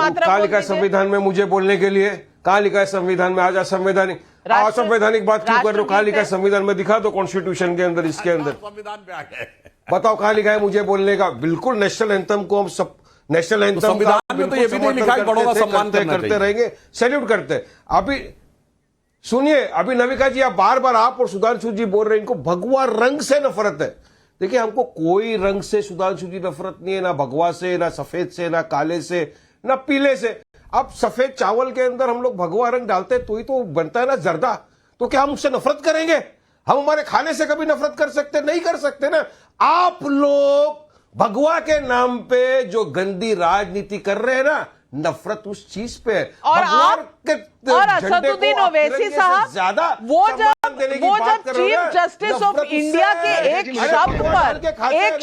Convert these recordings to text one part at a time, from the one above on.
मात्रा कहाँ लिखा है संविधान में मुझे बोलने के लिए? कहाँ लिखा है संविधान में? आज असंवैधानिक असंवैधानिक बात क्यों कर रहे हो? कहाँ लिखा है संविधान में? दिखा दो कॉन्स्टिट्यूशन के अंदर, इसके अंदर संविधान पे आ गए। बताओ कहाँ लिखा है मुझे बोलने का? बिल्कुल नेशनल एंथम को हम सब नेशनल एंथम संविधान में तो ये भी नहीं लिखा है बड़ों का सम्मान करते रहेंगे, सैल्यूट करते। अभी सुनिए, अभी नविका जी आप बार बार आप और सुधांशु जी बोल रहे हैं इनको भगवा रंग से नफरत है। देखिए हमको कोई रंग से सुधांशु जी नफरत नहीं है, ना भगवा से, ना सफेद से, ना काले से, ना पीले से। अब सफेद चावल के अंदर हम लोग भगवा रंग डालते हैं तो ही तो बनता है ना जर्दा। तो क्या हम उससे नफरत करेंगे? हम हमारे खाने से कभी नफरत कर सकते? नहीं कर सकते ना। आप लोग भगवा के नाम पे जो गंदी राजनीति कर रहे हैं ना, नफरत उस चीज पे है। और असदुद्दीन ओवैसी साहब ज्यादा वो जब चीफ जस्टिस ऑफ इंडिया के एक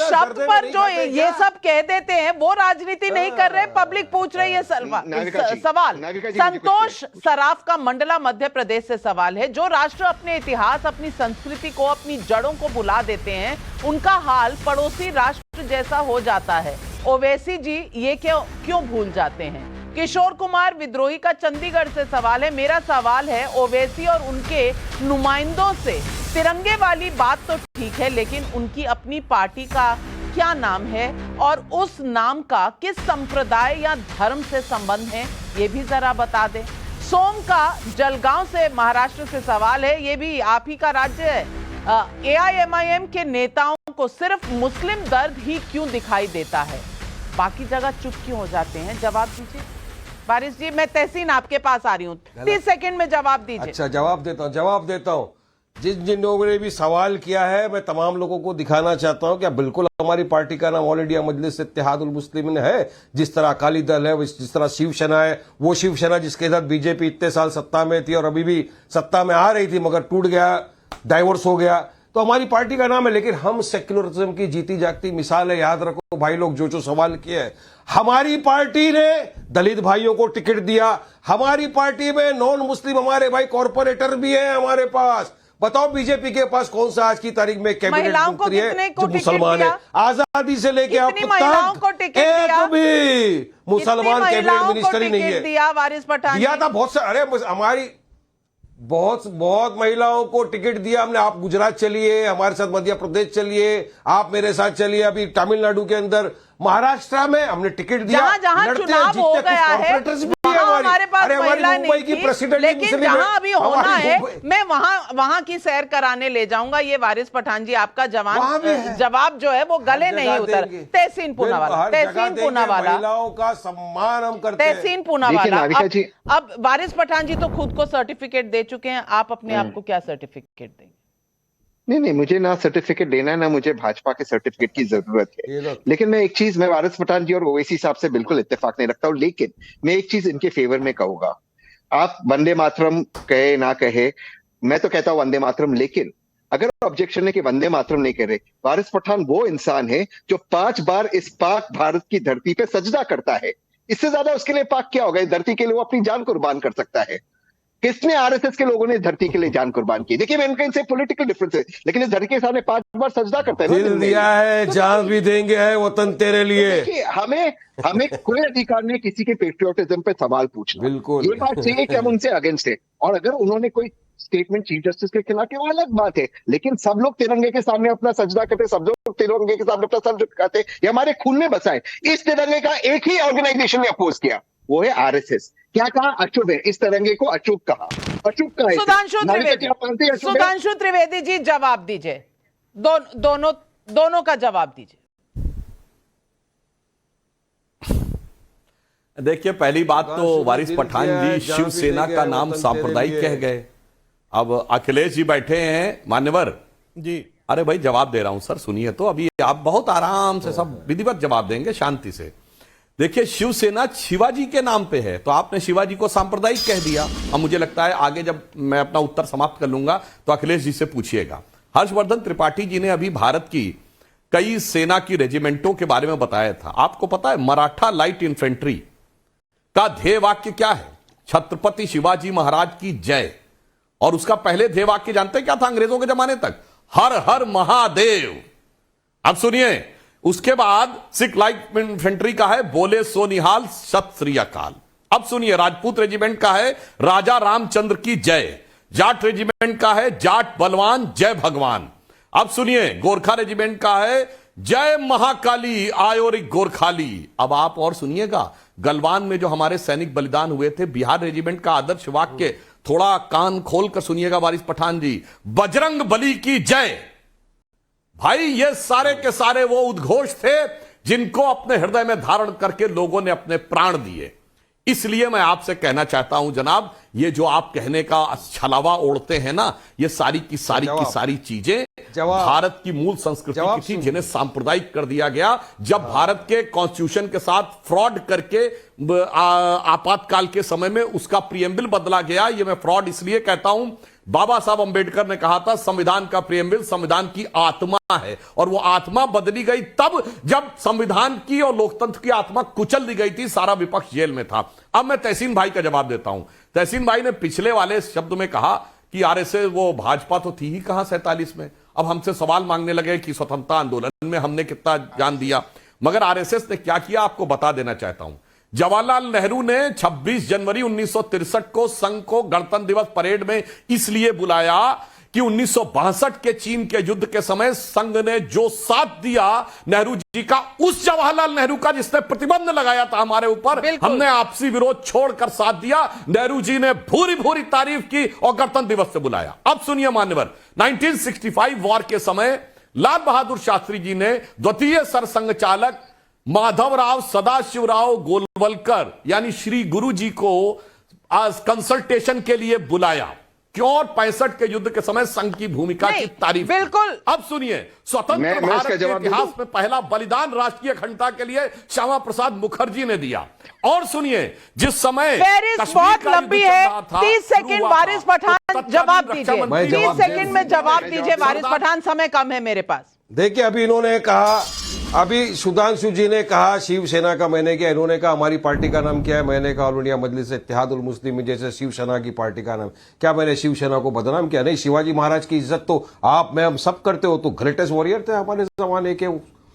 शब्द पर जो ये सब कह देते हैं, वो राजनीति नहीं कर रहे। पब्लिक पूछ रही है सवाल। संतोष सराफ का मंडला मध्य प्रदेश से सवाल है। जो राष्ट्र अपने इतिहास, अपनी संस्कृति को, अपनी जड़ों को भुला देते हैं, उनका हाल पड़ोसी राष्ट्र जैसा हो जाता है। ओवैसी जी ये क्यों भूल जाते हैं? किशोर कुमार विद्रोही का चंडीगढ़ से सवाल है। मेरा सवाल है ओवैसी और उनके नुमाइंदों से, तिरंगे वाली बात तो ठीक है, लेकिन उनकी अपनी पार्टी का क्या नाम है और उस नाम का किस संप्रदाय या धर्म से संबंध है, ये भी जरा बता दें। सोम का जलगांव से महाराष्ट्र से सवाल है। ये भी आप ही का राज्य है। AIMIM के नेताओं को सिर्फ मुस्लिम दर्द ही क्यों दिखाई देता है, बाकी जगह चुप क्यों हो जाते हैं? जवाब दीजिए वारिस जी। मैं तहसीन आपके पास आ रही हूँ, 30 सेकंड में जवाब दीजिए। अच्छा जवाब देता हूँ। जिन लोगों ने भी सवाल किया है, मैं तमाम लोगों को दिखाना चाहता हूँ कि बिल्कुल हमारी पार्टी का नाम ऑल इंडिया मजलिस इत्तेहादुल मुस्लिमीन है। जिस तरह अकाली दल है, जिस तरह शिवसेना है, वो शिवसेना जिसके साथ बीजेपी इतने साल सत्ता में थी और अभी भी सत्ता में आ रही थी मगर टूट गया, डाइवोर्स हो गया, तो हमारी पार्टी का नाम है। लेकिन हम सेक्युलरिज्म की जीती जागती मिसाल है। याद रखो भाई लोग, जो सवाल किए हैं, हमारी पार्टी ने दलित भाइयों को टिकट दिया। हमारी पार्टी में नॉन मुस्लिम हमारे भाई कॉर्पोरेटर भी हैं हमारे पास। बताओ बीजेपी के पास कौन सा आज की तारीख में कैबिनेट मंत्री है जो मुसलमान है? आजादी से लेके अब तक एक भी मुसलमान कैबिनेट मिनिस्टर ही नहीं है। दिया था बहुत से। अरे हमारी बहुत महिलाओं को टिकट दिया हमने। आप गुजरात चलिए, हमारे साथ मध्य प्रदेश चलिए, आप मेरे साथ चलिए, अभी तमिलनाडु के अंदर, महाराष्ट्र में हमने टिकट दिया। जहां चुनाव हो गया है हमारे पास महिला नहीं थी, लेकिन जहां अभी होना है मैं वहां की सैर कराने ले जाऊंगा। ये वारिस पठान जी आपका जवाब जो है वो गले नहीं उतर। तहसीन पूनावाला, महिलाओं का सम्मान हम करते हैं। तहसीन पूनावाला, अब वारिस पठान जी तो खुद को सर्टिफिकेट दे चुके हैं, आप अपने आप को क्या सर्टिफिकेट देंगे? नहीं, मुझे ना सर्टिफिकेट देना है, ना मुझे भाजपा के सर्टिफिकेट की जरूरत है। लेकिन मैं एक चीज, मैं वारिस पठान जी और ओवैसी साहब से बिल्कुल इत्तेफाक नहीं रखता हूँ, लेकिन मैं एक चीज इनके फेवर में कहूंगा। आप वंदे मातरम कहे ना कहे, मैं तो कहता हूँ वंदे मातरम, लेकिन अगर ऑब्जेक्शन है कि वंदे मातरम नहीं कह रहे, वारिस पठान वो इंसान है जो 5 बार इस पाक भारत की धरती पे सजदा करता है। इससे ज्यादा उसके लिए पाक क्या होगा? इस धरती के लिए वो अपनी जान कुर्बान कर सकता है। किसने? आरएसएस के लोगों ने इस धरती के लिए जान कुर्बान की। देखिए, मैं इनका इनसे पॉलिटिकल डिफरेंस है, लेकिन इस धरती के सामने 5 बार सजदा करते हैं। दिल दिया है, जान भी देंगे है वतन तेरे लिए। देखिए, हमें कोई अधिकार नहीं किसी के पेट्रियोटिज्म पे सवाल पूछना। बिल्कुल ये बात सही है कि हम उनसे अगेंस्ट है, और अगर उन्होंने कोई स्टेटमेंट चीफ जस्टिस के खिलाफ है वो अलग बात है। लेकिन सब लोग तिरंगे के सामने अपना सजदा करते, सब लोग तिरंगे के सामने अपना सर झुकाते, ये हमारे खून में बसा है। इस तिरंगे का एक ही ऑर्गेनाइजेशन ने अपोज किया, वो है आरएसएस। क्या कहा? अचूक है। इस तिरंगे को अचूक कहा। अचूक का सुधांशु त्रिवेदी जी जवाब दीजिए, दोनों का जवाब दीजिए। देखिए, पहली बात तो वारिस पठान जी शिवसेना का नाम सांप्रदायिक कह गए। अब अखिलेश जी बैठे हैं मान्यवर जी। अरे भाई जवाब दे रहा हूं सर, सुनिए तो। अभी आप बहुत आराम से सब विधिवत जवाब देंगे, शांति से। देखिए, शिवसेना शिवाजी के नाम पे है, तो आपने शिवाजी को सांप्रदायिक कह दिया। अब मुझे लगता है आगे जब मैं अपना उत्तर समाप्त कर लूंगा तो अखिलेश जी से पूछिएगा। हर्षवर्धन त्रिपाठी जी ने अभी भारत की कई सेना की रेजिमेंटों के बारे में बताया था। आपको पता है मराठा लाइट इन्फेंट्री का ध्येय वाक्य क्या है? छत्रपति शिवाजी महाराज की जय। और उसका पहले ध्येय वाक्य जानते हैं क्या था अंग्रेजों के जमाने तक? हर हर महादेव। अब सुनिए, उसके बाद सिख लाइट इन्फेंट्री का है बोले सोनिहाल सत श्री अकाल। अब सुनिए, राजपूत रेजिमेंट का है राजा रामचंद्र की जय। जाट रेजिमेंट का है जाट बलवान जय भगवान। अब सुनिए, गोरखा रेजिमेंट का है जय महाकाली आयोरी गोरखाली। अब आप और सुनिएगा, गलवान में जो हमारे सैनिक बलिदान हुए थे, बिहार रेजिमेंट का आदर्श वाक्य, थोड़ा कान खोल कर सुनिएगा वारिस पठान जी, बजरंग बली की जय। भाई ये सारे के सारे वो उद्घोष थे जिनको अपने हृदय में धारण करके लोगों ने अपने प्राण दिए। इसलिए मैं आपसे कहना चाहता हूं जनाब, ये जो आप कहने का छलावा ओढ़ते हैं ना, ये सारी की सारी चीजें भारत की मूल संस्कृति की थी, जिन्हें सांप्रदायिक कर दिया गया जब भारत के कॉन्स्टिट्यूशन के साथ फ्रॉड करके आपातकाल के समय में उसका प्रियम्बल बदला गया। ये मैं फ्रॉड इसलिए कहता हूं, बाबा साहब अंबेडकर ने कहा था संविधान का प्रियम्बल संविधान की आत्मा है, और वो आत्मा बदली गई तब जब संविधान की और लोकतंत्र की आत्मा कुचल दी गई थी, सारा विपक्ष जेल में था। अब मैं तहसीन भाई का जवाब देता हूं। तहसीन भाई ने पिछले वाले शब्द में कहा कि आरएसएस, वो भाजपा तो थी ही कहां 47 में। अब हमसे सवाल मांगने लगे कि स्वतंत्रता आंदोलन में हमने कितना जान दिया, मगर आरएसएस ने क्या किया आपको बता देना चाहता हूं। जवाहरलाल नेहरू ने 26 जनवरी 1963 को संघ को गणतंत्र दिवस परेड में इसलिए बुलाया कि 1962 के चीन के युद्ध के समय संघ ने जो साथ दिया नेहरू जी का, उस जवाहरलाल नेहरू का जिसने प्रतिबंध लगाया था हमारे ऊपर, हमने आपसी विरोध छोड़कर साथ दिया। नेहरू जी ने भूरी भूरी तारीफ की और गणतंत्र दिवस से बुलाया। अब सुनिए मान्यवर, 1965 वॉर के समय लाल बहादुर शास्त्री जी ने द्वितीय सरसंघ चालक माधवराव सदाशिवराव गोलवलकर यानी श्री गुरु जी को आज कंसल्टेशन के लिए बुलाया। क्यों? 65 के युद्ध के समय संघ की भूमिका की तारीफ। बिल्कुल। अब सुनिए, स्वतंत्र भारत के इतिहास में पहला बलिदान राष्ट्रीय अखंडता के लिए श्यामा प्रसाद मुखर्जी ने दिया। और सुनिए, जिस समय बहुत लंबी है, 30 सेकंड वारिस पठान जवाब दीजिए, 30 सेकंड में जवाब दीजिए वारिस पठान, समय कम है मेरे पास। देखिए, अभी इन्होंने कहा, अभी सुधांशु जी ने कहा शिवसेना का, मैंने किया, इन्होंने कहा हमारी पार्टी का नाम क्या है, मैंने कहा ऑल इंडिया मजलिस इत्तेहादुल मुस्लिमीन, जैसे शिवसेना की पार्टी का नाम। क्या मैंने शिवसेना को बदनाम किया? नहीं, शिवाजी महाराज की इज्जत तो आप मैं हम सब करते हो, तो ग्रेटेस्ट वॉरियर थे हमारे जमाने के।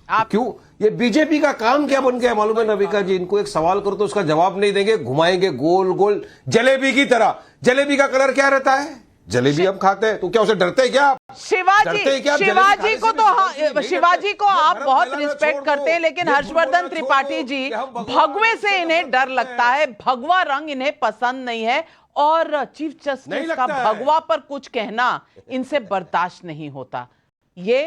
क्यों ये बीजेपी का काम क्या बन गया मालूम है नविका जी? इनको एक सवाल करो तो उसका जवाब नहीं देंगे, घुमाएंगे गोल गोल जलेबी की तरह। जलेबी का कलर क्या रहता है? जलेबी हम खाते हैं, तो क्या उसे डरते क्या? शिवाजी को तो हाँ, शिवाजी को आप बहुत रिस्पेक्ट करते हैं, लेकिन हर्षवर्धन त्रिपाठी जी, भगवे से इन्हें डर लगता है, भगवा रंग इन्हें पसंद नहीं है, और चीफ जस्टिस का भगवा पर कुछ कहना इनसे बर्दाश्त नहीं होता। ये